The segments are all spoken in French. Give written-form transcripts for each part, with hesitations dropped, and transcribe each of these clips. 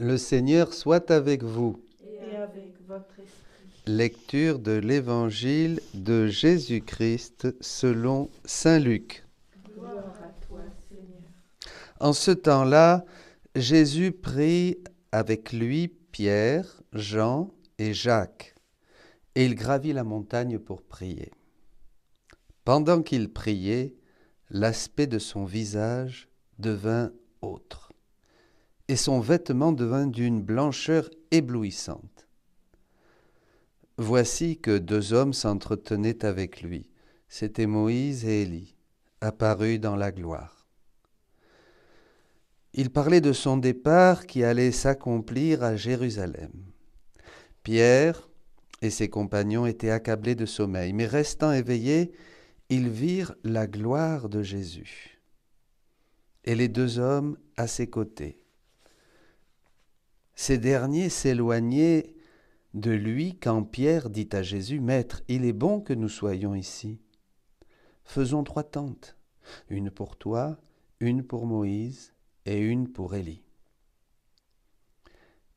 Le Seigneur soit avec vous. Et avec votre esprit. Lecture de l'Évangile de Jésus-Christ selon saint Luc. Gloire à toi, Seigneur. En ce temps-là, Jésus prit avec lui Pierre, Jean et Jacques, et il gravit la montagne pour prier. Pendant qu'il priait, l'aspect de son visage devint autre, et son vêtement devint d'une blancheur éblouissante. Voici que deux hommes s'entretenaient avec lui. C'étaient Moïse et Élie, apparus dans la gloire. Il parlait de son départ qui allait s'accomplir à Jérusalem. Pierre et ses compagnons étaient accablés de sommeil, mais restant éveillés, ils virent la gloire de Jésus et les deux hommes à ses côtés. Ces derniers s'éloignaient de lui quand Pierre dit à Jésus, « Maître, il est bon que nous soyons ici. Faisons 3 tentes, une pour toi, une pour Moïse et une pour Élie. »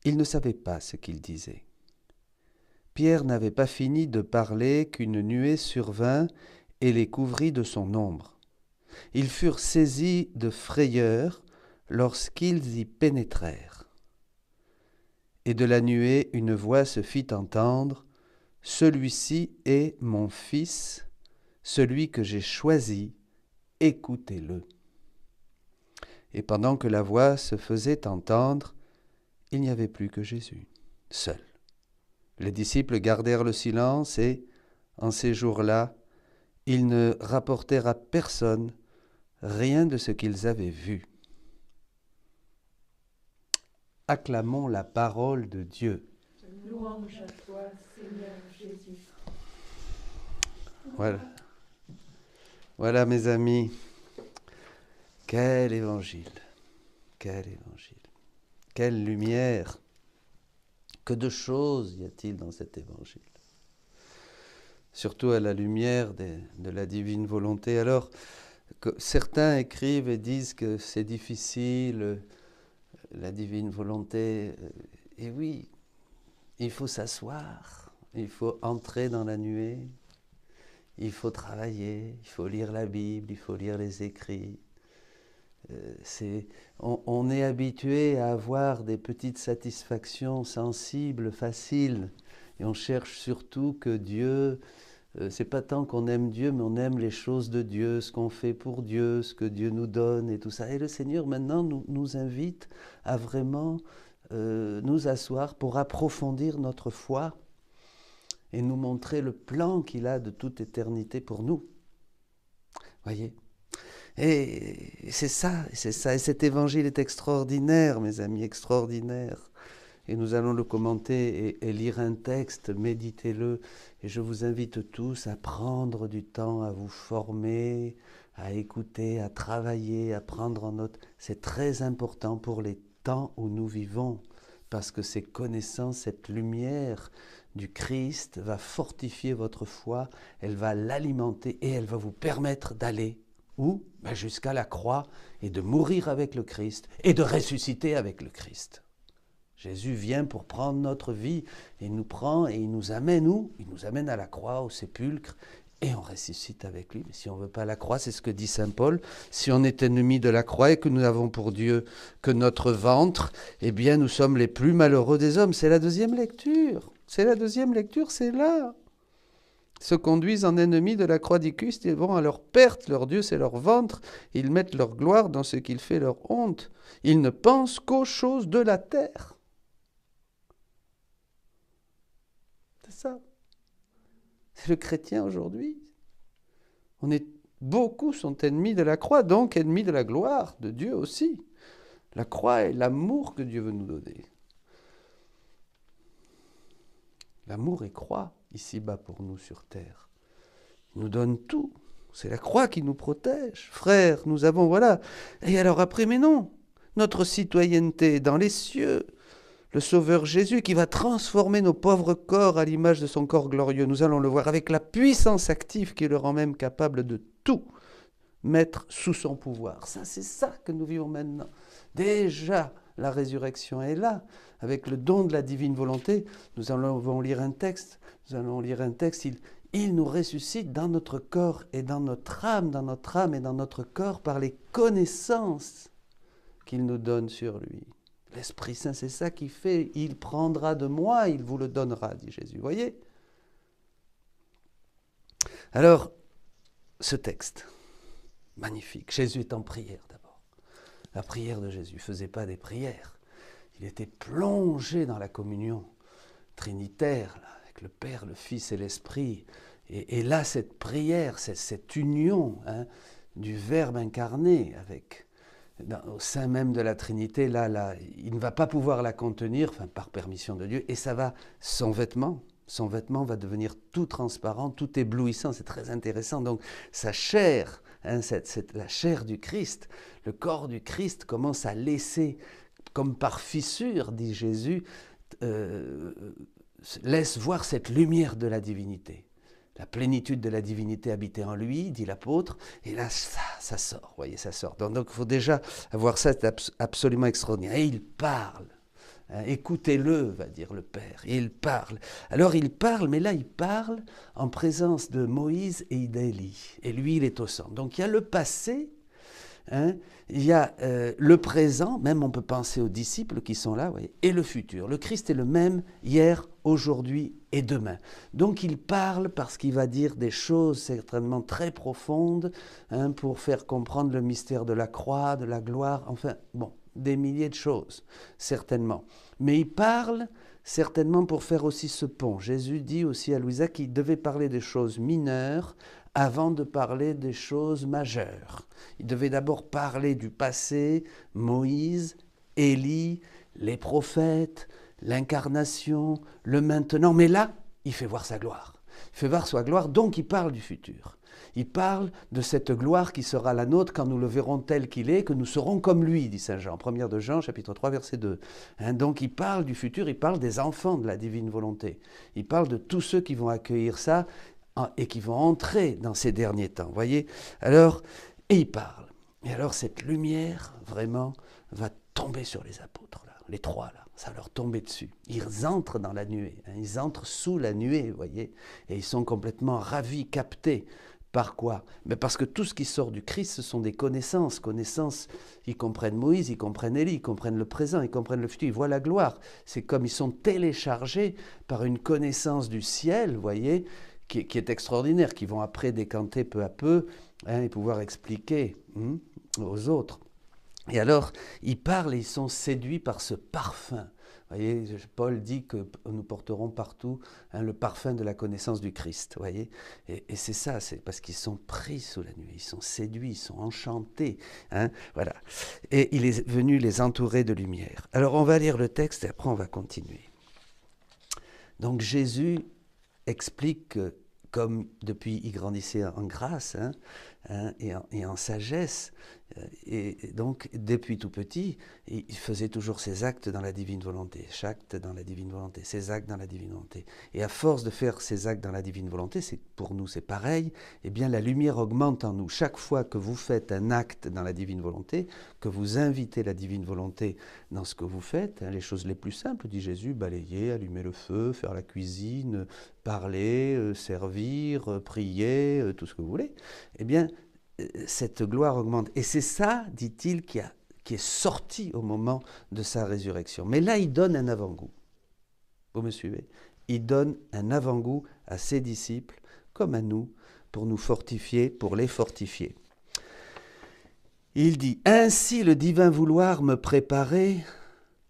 Il ne savait pas ce qu'il disait. Pierre n'avait pas fini de parler qu'une nuée survint et les couvrit de son ombre. Ils furent saisis de frayeur lorsqu'ils y pénétrèrent. Et de la nuée, une voix se fit entendre, « Celui-ci est mon Fils, celui que j'ai choisi, écoutez-le. » Et pendant que la voix se faisait entendre, il n'y avait plus que Jésus, seul. Les disciples gardèrent le silence et, en ces jours-là, ils ne rapportèrent à personne rien de ce qu'ils avaient vu. Acclamons la parole de Dieu. Louange à toi, Seigneur Jésus. Voilà mes amis, quel évangile, quelle lumière, que de choses y a-t-il dans cet évangile. Surtout à la lumière de la divine volonté. Alors, que certains écrivent et disent que c'est difficile, la divine volonté. Et oui, il faut s'asseoir, il faut entrer dans la nuée, il faut travailler, il faut lire la Bible, il faut lire les écrits. On est habitué à avoir des petites satisfactions sensibles, faciles, et on cherche surtout que Dieu, c'est pas tant qu'on aime Dieu, mais on aime les choses de Dieu, ce qu'on fait pour Dieu, ce que Dieu nous donne et tout ça. Et le Seigneur maintenant nous invite à vraiment nous asseoir pour approfondir notre foi et nous montrer le plan qu'il a de toute éternité pour nous. Voyez ? Et c'est ça. Et cet évangile est extraordinaire, mes amis, extraordinaire. Et nous allons le commenter et lire un texte, méditez-le. Et je vous invite tous à prendre du temps, à vous former, à écouter, à travailler, à prendre en note. C'est très important pour les temps où nous vivons, parce que ces connaissances, cette lumière du Christ va fortifier votre foi, elle va l'alimenter et elle va vous permettre d'aller où ? Jusqu'à la croix et de mourir avec le Christ et de ressusciter avec le Christ. Jésus vient pour prendre notre vie et il nous prend et il nous amène où ? Il nous amène à la croix, au sépulcre et on ressuscite avec lui. Mais si on ne veut pas la croix, c'est ce que dit saint Paul, si on est ennemi de la croix et que nous n'avons pour Dieu que notre ventre, eh bien nous sommes les plus malheureux des hommes. C'est la deuxième lecture. C'est là. Se conduisent en ennemis de la croix du Christ, ils vont à leur perte, leur Dieu c'est leur ventre, ils mettent leur gloire dans ce qu'il fait leur honte, ils ne pensent qu'aux choses de la terre. C'est ça. C'est le chrétien aujourd'hui. Beaucoup sont ennemis de la croix, donc ennemis de la gloire de Dieu aussi. La croix est l'amour que Dieu veut nous donner. L'amour est croix ici-bas pour nous sur terre. Il nous donne tout. C'est la croix qui nous protège. Frères, nous avons, voilà. Et alors après, mais non. Notre citoyenneté est dans les cieux. Le Sauveur Jésus qui va transformer nos pauvres corps à l'image de son corps glorieux. Nous allons le voir avec la puissance active qui le rend même capable de tout mettre sous son pouvoir. Ça, c'est ça que nous vivons maintenant. Déjà, la résurrection est là. Avec le don de la divine volonté, nous allons lire un texte. Il nous ressuscite dans notre corps et dans notre âme et dans notre corps par les connaissances qu'il nous donne sur lui. L'Esprit Saint, c'est ça qu'il fait. Il prendra de moi, il vous le donnera, dit Jésus. Vous voyez ? Alors, ce texte, magnifique. Jésus est en prière d'abord. La prière de Jésus ne faisait pas des prières. Il était plongé dans la communion trinitaire, là, avec le Père, le Fils et l'Esprit. Et là, cette prière, cette union du Verbe incarné au sein même de la Trinité, là, il ne va pas pouvoir la contenir, par permission de Dieu, et ça va, son vêtement va devenir tout transparent, tout éblouissant, c'est très intéressant. Donc sa chair, la chair du Christ, le corps du Christ commence à laisser, comme par fissure, dit Jésus, laisse voir cette lumière de la divinité. La plénitude de la divinité habitait en lui, dit l'apôtre, et là, ça sort, vous voyez, ça sort. Donc il faut déjà avoir ça, c'est absolument extraordinaire. Et il parle. Écoutez-le, va dire le Père. Et il parle. Alors il parle, mais là il parle en présence de Moïse et d'Élie. Et lui, il est au centre. Donc il y a le passé, il y a le présent, même on peut penser aux disciples qui sont là, vous voyez, et le futur. Le Christ est le même hier, aujourd'hui et demain. Donc il parle parce qu'il va dire des choses certainement très profondes pour faire comprendre le mystère de la croix, de la gloire, enfin bon. Des milliers de choses, certainement. Mais il parle certainement pour faire aussi ce pont. Jésus dit aussi à Louisa qu'il devait parler des choses mineures avant de parler des choses majeures. Il devait d'abord parler du passé, Moïse, Élie, les prophètes, l'incarnation, le maintenant. Mais là, il fait voir sa gloire. Il fait voir sa gloire, donc il parle du futur. Il parle de cette gloire qui sera la nôtre quand nous le verrons tel qu'il est, que nous serons comme lui, dit Saint Jean, 1 de Jean, chapitre 3, verset 2. Donc il parle du futur, il parle des enfants de la divine volonté. Il parle de tous ceux qui vont accueillir ça et qui vont entrer dans ces derniers temps. Vous voyez ? Alors, et il parle. Et alors cette lumière, vraiment, va tomber sur les apôtres, là, les trois, là. Ça va leur tomber dessus. Ils entrent dans la nuée, ils entrent sous la nuée, vous voyez, et ils sont complètement ravis, captés. Par quoi ? Mais parce que tout ce qui sort du Christ, ce sont des connaissances. Connaissances, ils comprennent Moïse, ils comprennent Élie, ils comprennent le présent, ils comprennent le futur, ils voient la gloire. C'est comme ils sont téléchargés par une connaissance du ciel, vous voyez, qui est extraordinaire, qui vont après décanter peu à peu et pouvoir expliquer aux autres. Et alors, ils parlent et ils sont séduits par ce parfum. Vous voyez, Paul dit que nous porterons partout le parfum de la connaissance du Christ. Vous voyez, et c'est ça, c'est parce qu'ils sont pris sous la nuit, ils sont séduits, ils sont enchantés. Voilà. Et il est venu les entourer de lumière. Alors on va lire le texte et après on va continuer. Donc Jésus explique que, comme depuis il grandissait en grâce et en sagesse, et donc depuis tout petit, il faisait toujours ses actes dans la divine volonté, chaque acte dans la divine volonté, ses actes dans la divine volonté. Et à force de faire ses actes dans la divine volonté, pour nous c'est pareil, eh bien la lumière augmente en nous. Chaque fois que vous faites un acte dans la divine volonté, que vous invitez la divine volonté dans ce que vous faites, les choses les plus simples, dit Jésus, balayer, allumer le feu, faire la cuisine, parler, servir, prier, tout ce que vous voulez, eh bien cette gloire augmente. Et c'est ça, dit-il, qui est sorti au moment de sa résurrection. Mais là, il donne un avant-goût. Vous me suivez ? Il donne un avant-goût à ses disciples, comme à nous, pour nous fortifier, pour les fortifier. Il dit, « Ainsi le divin vouloir me préparer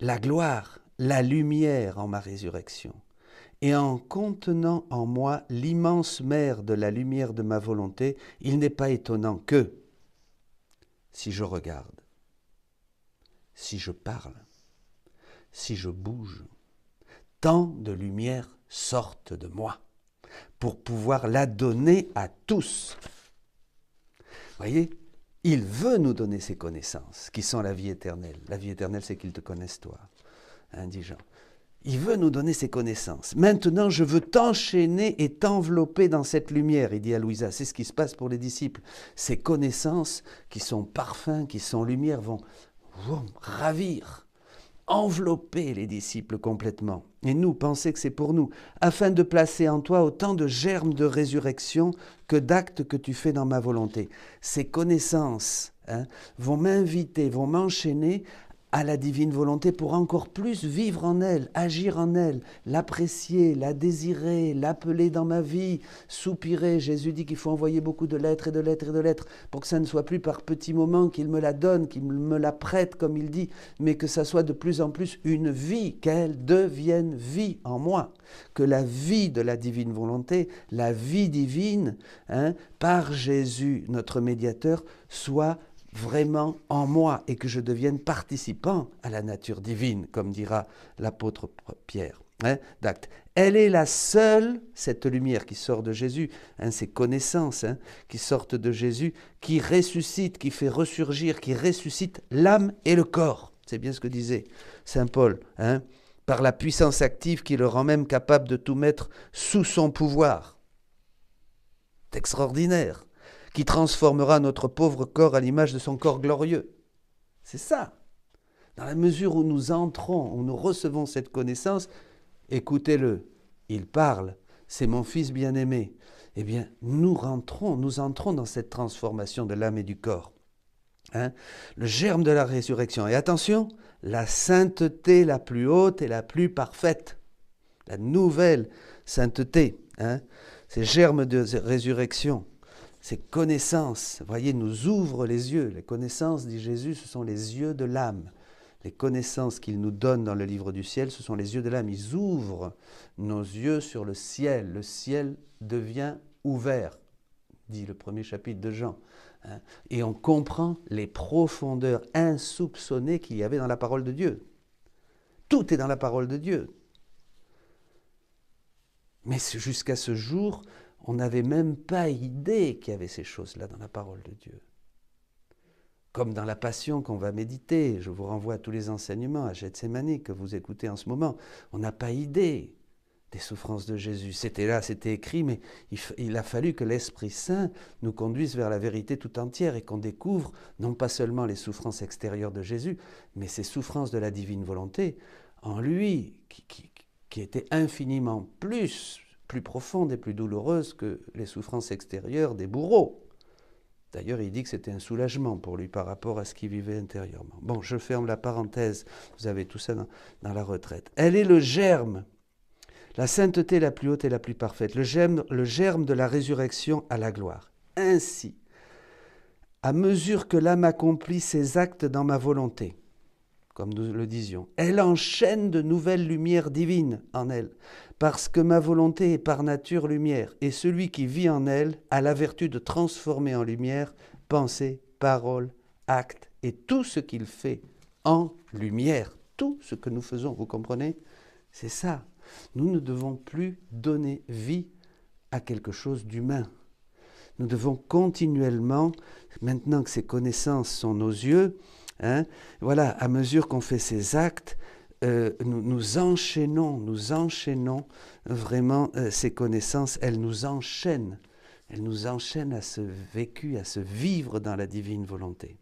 la gloire, la lumière en ma résurrection. Et en contenant en moi l'immense mer de la lumière de ma volonté, il n'est pas étonnant que, si je regarde, si je parle, si je bouge, tant de lumière sorte de moi, pour pouvoir la donner à tous. » Vous voyez, il veut nous donner ces connaissances, qui sont la vie éternelle. La vie éternelle, c'est qu'ils te connaissent toi, dit Jean. Il veut nous donner ses connaissances. Maintenant, je veux t'enchaîner et t'envelopper dans cette lumière, il dit à Louisa. C'est ce qui se passe pour les disciples. Ces connaissances qui sont parfums, qui sont lumière, vont ravir. envelopper les disciples complètement. Et nous, penser que c'est pour nous, afin de placer en toi autant de germes de résurrection que d'actes que tu fais dans ma volonté. Ces connaissances vont m'inviter, vont m'enchaîner à la divine volonté pour encore plus vivre en elle, agir en elle, l'apprécier, la désirer, l'appeler dans ma vie, soupirer. Jésus dit qu'il faut envoyer beaucoup de lettres et de lettres et de lettres pour que ça ne soit plus par petits moments qu'il me la donne, qu'il me la prête comme il dit, mais que ça soit de plus en plus une vie, qu'elle devienne vie en moi, que la vie de la divine volonté, la vie divine, par Jésus, notre médiateur, soit vraiment en moi et que je devienne participant à la nature divine, comme dira l'apôtre Pierre. D'acte. Elle est la seule, cette lumière qui sort de Jésus, ces connaissances qui sortent de Jésus, qui ressuscite, qui fait ressurgir, qui ressuscite l'âme et le corps. C'est bien ce que disait saint Paul, par la puissance active qui le rend même capable de tout mettre sous son pouvoir. C'est extraordinaire. Qui transformera notre pauvre corps à l'image de son corps glorieux. C'est ça. Dans la mesure où nous entrons, où nous recevons cette connaissance, écoutez-le, il parle, c'est mon fils bien-aimé. Eh bien, nous entrons dans cette transformation de l'âme et du corps. Le germe de la résurrection. Et attention, la sainteté la plus haute et la plus parfaite. La nouvelle sainteté. Ces germes de résurrection. Ces connaissances, voyez, nous ouvrent les yeux. Les connaissances, dit Jésus, ce sont les yeux de l'âme. Les connaissances qu'il nous donne dans le livre du ciel, ce sont les yeux de l'âme. Ils ouvrent nos yeux sur le ciel. Le ciel devient ouvert, dit le premier chapitre de Jean. Et on comprend les profondeurs insoupçonnées qu'il y avait dans la parole de Dieu. Tout est dans la parole de Dieu. Mais jusqu'à ce jour, on n'avait même pas idée qu'il y avait ces choses-là dans la parole de Dieu. Comme dans la Passion qu'on va méditer, je vous renvoie à tous les enseignements à Gethsémani que vous écoutez en ce moment, on n'a pas idée des souffrances de Jésus. C'était là, c'était écrit, mais il a fallu que l'Esprit Saint nous conduise vers la vérité tout entière et qu'on découvre non pas seulement les souffrances extérieures de Jésus, mais ces souffrances de la divine volonté en lui, qui étaient infiniment plus profonde et plus douloureuse que les souffrances extérieures des bourreaux. D'ailleurs, il dit que c'était un soulagement pour lui par rapport à ce qu'il vivait intérieurement. Bon, je ferme la parenthèse, vous avez tout ça dans la retraite. Elle est le germe, la sainteté la plus haute et la plus parfaite, le germe de la résurrection à la gloire. Ainsi, à mesure que l'âme accomplit ses actes dans ma volonté, comme nous le disions, elle enchaîne de nouvelles lumières divines en elle, parce que ma volonté est par nature lumière, et celui qui vit en elle a la vertu de transformer en lumière pensée, parole, acte, et tout ce qu'il fait en lumière. Tout ce que nous faisons, vous comprenez? C'est ça. Nous ne devons plus donner vie à quelque chose d'humain. Nous devons continuellement, maintenant que ces connaissances sont nos yeux, voilà, à mesure qu'on fait ces actes, nous enchaînons vraiment ces connaissances, elles nous enchaînent à ce vécu, à ce vivre dans la divine volonté.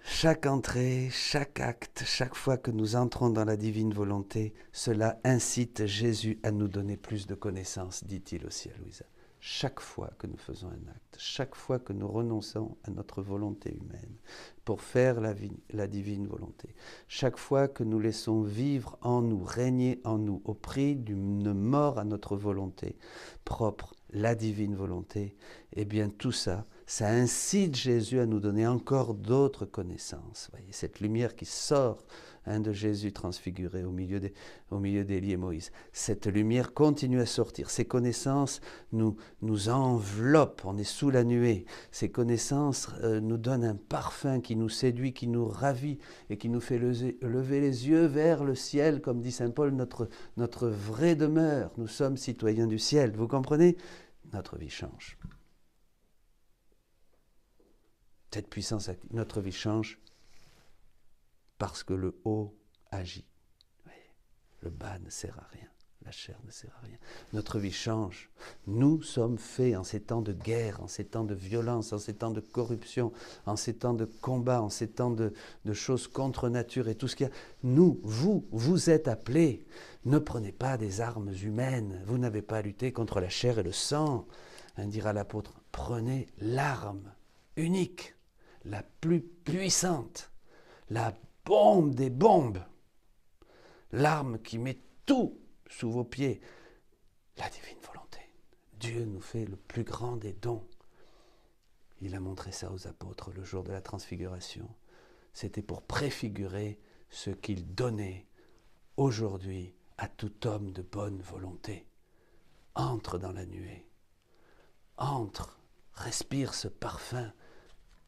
Chaque entrée, chaque acte, chaque fois que nous entrons dans la divine volonté, cela incite Jésus à nous donner plus de connaissances, dit-il aussi à Louisa. Chaque fois que nous faisons un acte, chaque fois que nous renonçons à notre volonté humaine pour faire la divine volonté, chaque fois que nous laissons vivre en nous, régner en nous, au prix d'une mort à notre volonté propre, la divine volonté, eh bien tout ça, ça incite Jésus à nous donner encore d'autres connaissances. Voyez, cette lumière qui sort de Jésus transfiguré au milieu d'Élie et Moïse. Cette lumière continue à sortir. Ces connaissances nous enveloppent, on est sous la nuée. Ces connaissances nous donnent un parfum qui nous séduit, qui nous ravit et qui nous fait lever les yeux vers le ciel, comme dit saint Paul, notre vraie demeure. Nous sommes citoyens du ciel. Vous comprenez? Notre vie change. Cette puissance, notre vie change parce que le haut agit. Le bas ne sert à rien. La chair ne sert à rien. Notre vie change. Nous sommes faits en ces temps de guerre, en ces temps de violence, en ces temps de corruption, en ces temps de combat, en ces temps de choses contre nature et tout ce qu'il y a. Nous, vous êtes appelés. Ne prenez pas des armes humaines. Vous n'avez pas à lutter contre la chair et le sang. Dira l'apôtre, prenez l'arme unique, la plus puissante, la bombe des bombes, l'arme qui met tout sous vos pieds, la divine volonté. Dieu nous fait le plus grand des dons. Il a montré ça aux apôtres le jour de la transfiguration. C'était pour préfigurer ce qu'il donnait aujourd'hui à tout homme de bonne volonté. Entre dans la nuée. Entre, respire ce parfum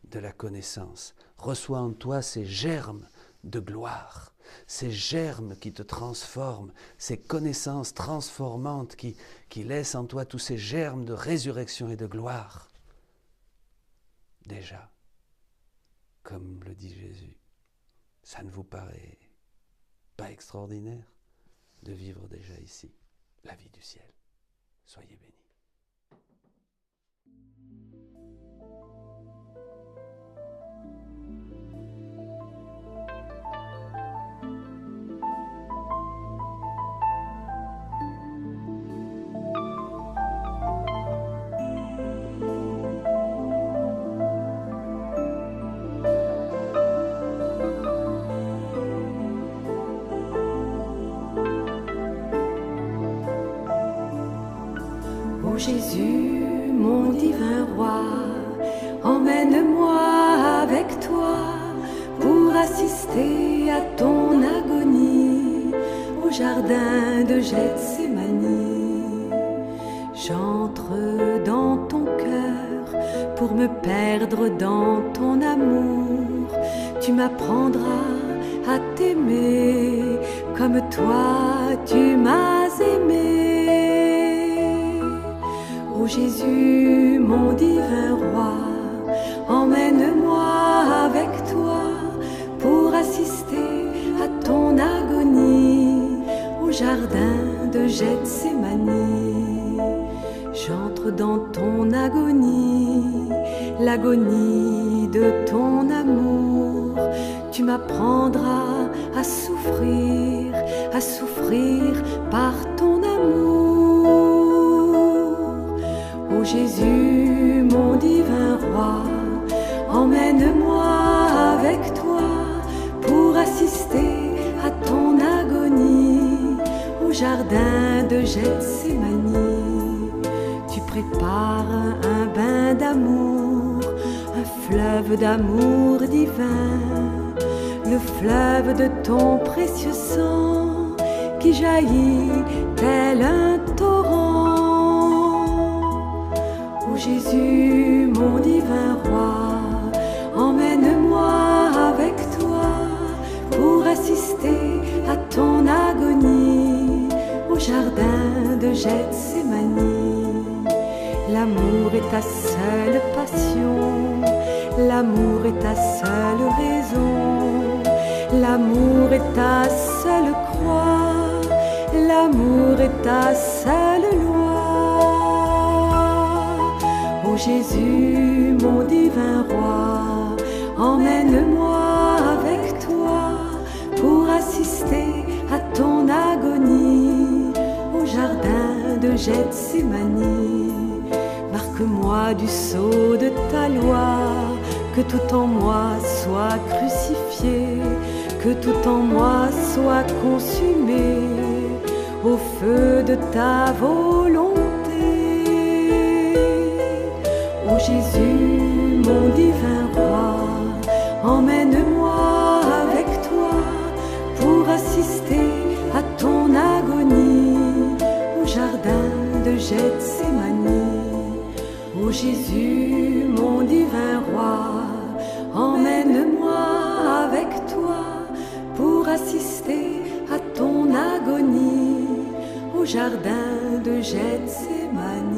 de la connaissance. Reçois en toi ces germes de gloire, ces germes qui te transforment, ces connaissances transformantes qui laissent en toi tous ces germes de résurrection et de gloire. Déjà, comme le dit Jésus, ça ne vous paraît pas extraordinaire de vivre déjà ici la vie du ciel. Soyez bénis. Ô Jésus, mon divin roi, emmène-moi avec toi pour assister à ton agonie au jardin de Gethsémani. J'entre dans ton cœur pour me perdre dans ton amour. Tu m'apprendras à t'aimer comme toi tu m'as aimé. Ô Jésus, mon divin roi, emmène-moi avec toi pour assister à ton agonie au jardin de Gethsémani. J'entre dans ton agonie, l'agonie de ton amour. Tu m'apprendras à souffrir par ton amour. Ô Jésus, mon divin roi, emmène-moi avec toi pour assister à ton agonie au jardin de Gethsémani. Tu prépares un bain d'amour, un fleuve d'amour divin, le fleuve de ton précieux sang qui jaillit tel un torrent. Ô Jésus, mon divin roi, emmène-moi avec toi pour assister à ton agonie au jardin de Gethsémani. L'amour est ta seule passion, l'amour est ta seule raison, l'amour est ta seule croix, l'amour est ta seule loi. Ô Jésus, mon divin roi, emmène-moi avec toi pour assister à ton agonie au jardin de Gethsémani. Marque-moi du sceau de ta loi, que tout en moi soit crucifié, que tout en moi soit consumé au feu de ta volonté. Ô Jésus, mon divin roi, emmène-moi avec toi pour assister à ton agonie au jardin de Gethsémani. Ô Jésus, mon divin roi, emmène-moi avec toi pour assister à ton agonie au jardin de Gethsémani.